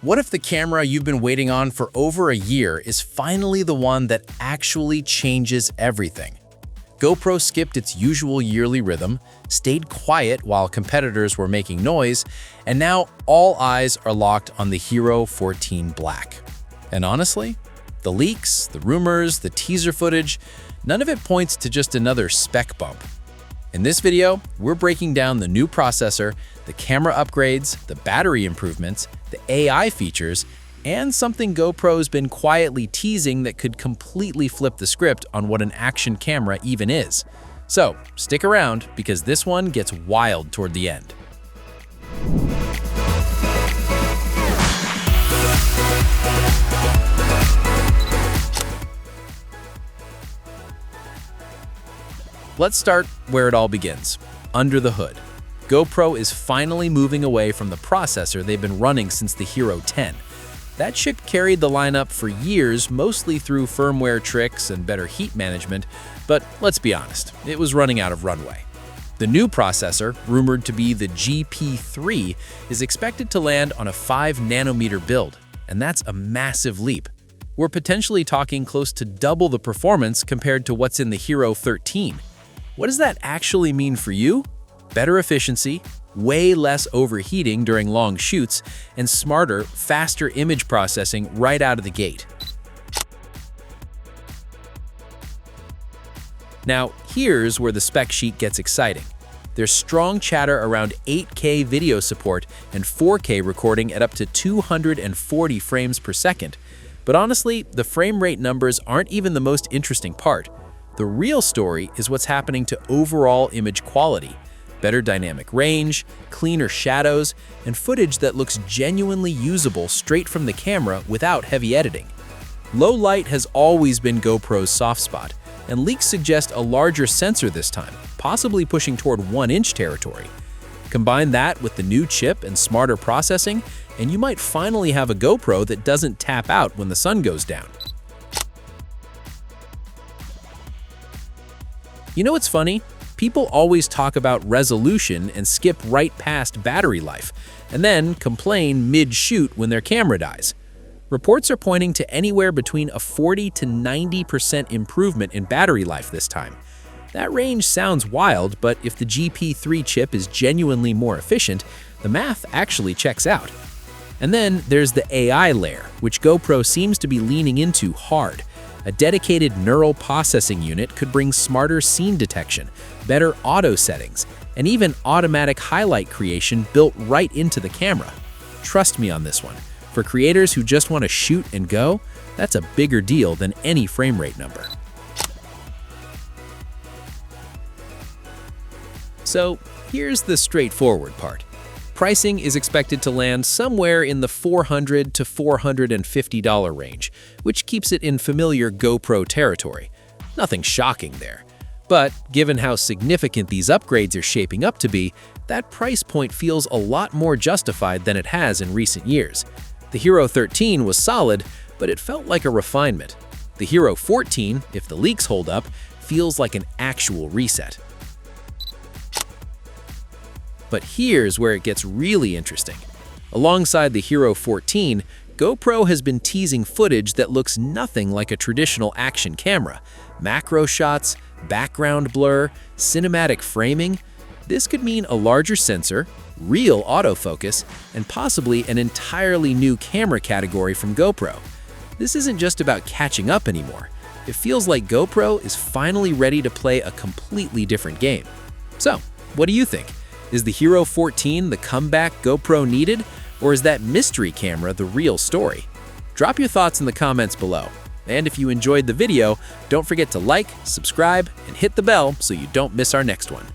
What if the camera you've been waiting on for over a year is finally the one that actually changes everything? GoPro skipped its usual yearly rhythm, stayed quiet while competitors were making noise, and now all eyes are locked on the Hero 14 Black. And honestly, the leaks, the rumors, the teaser footage, none of it points to just another spec bump. In this video, we're breaking down the new processor, the camera upgrades, the battery improvements, the AI features, and something GoPro's been quietly teasing that could completely flip the script on what an action camera even is. So, stick around because this one gets wild toward the end. Let's start where it all begins, under the hood. GoPro is finally moving away from the processor they've been running since the Hero 10. That chip carried the lineup for years, mostly through firmware tricks and better heat management, but let's be honest, it was running out of runway. The new processor, rumored to be the GP3, is expected to land on a 5nm build, and that's a massive leap. We're potentially talking close to double the performance compared to what's in the Hero 13. What does that actually mean for you? Better efficiency, way less overheating during long shoots, and smarter, faster image processing right out of the gate. Now, here's where the spec sheet gets exciting. There's strong chatter around 8K video support and 4K recording at up to 240 frames per second. But honestly, the frame rate numbers aren't even the most interesting part. The real story is what's happening to overall image quality. Better dynamic range, cleaner shadows, and footage that looks genuinely usable straight from the camera without heavy editing. Low light has always been GoPro's soft spot, and leaks suggest a larger sensor this time, possibly pushing toward 1-inch territory. Combine that with the new chip and smarter processing, and you might finally have a GoPro that doesn't tap out when the sun goes down. You know what's funny? People always talk about resolution and skip right past battery life, and then complain mid-shoot when their camera dies. Reports are pointing to anywhere between a 40 to 90% improvement in battery life this time. That range sounds wild, but if the GP3 chip is genuinely more efficient, the math actually checks out. And then there's the AI layer, which GoPro seems to be leaning into hard. A dedicated neural processing unit could bring smarter scene detection, better auto settings, and even automatic highlight creation built right into the camera. Trust me on this one. For creators who just want to shoot and go, that's a bigger deal than any frame rate number. So here's the straightforward part. Pricing is expected to land somewhere in the $400 to $450 range, which keeps it in familiar GoPro territory. Nothing shocking there. But given how significant these upgrades are shaping up to be, that price point feels a lot more justified than it has in recent years. The Hero 13 was solid, but it felt like a refinement. The Hero 14, if the leaks hold up, feels like an actual reset. But here's where it gets really interesting. Alongside the Hero 14, GoPro has been teasing footage that looks nothing like a traditional action camera. Macro shots, background blur, cinematic framing. This could mean a larger sensor, real autofocus, and possibly an entirely new camera category from GoPro. This isn't just about catching up anymore. It feels like GoPro is finally ready to play a completely different game. So, what do you think? Is the Hero 14 the comeback GoPro needed, or is that mystery camera the real story? Drop your thoughts in the comments below. And if you enjoyed the video, don't forget to like, subscribe, and hit the bell so you don't miss our next one.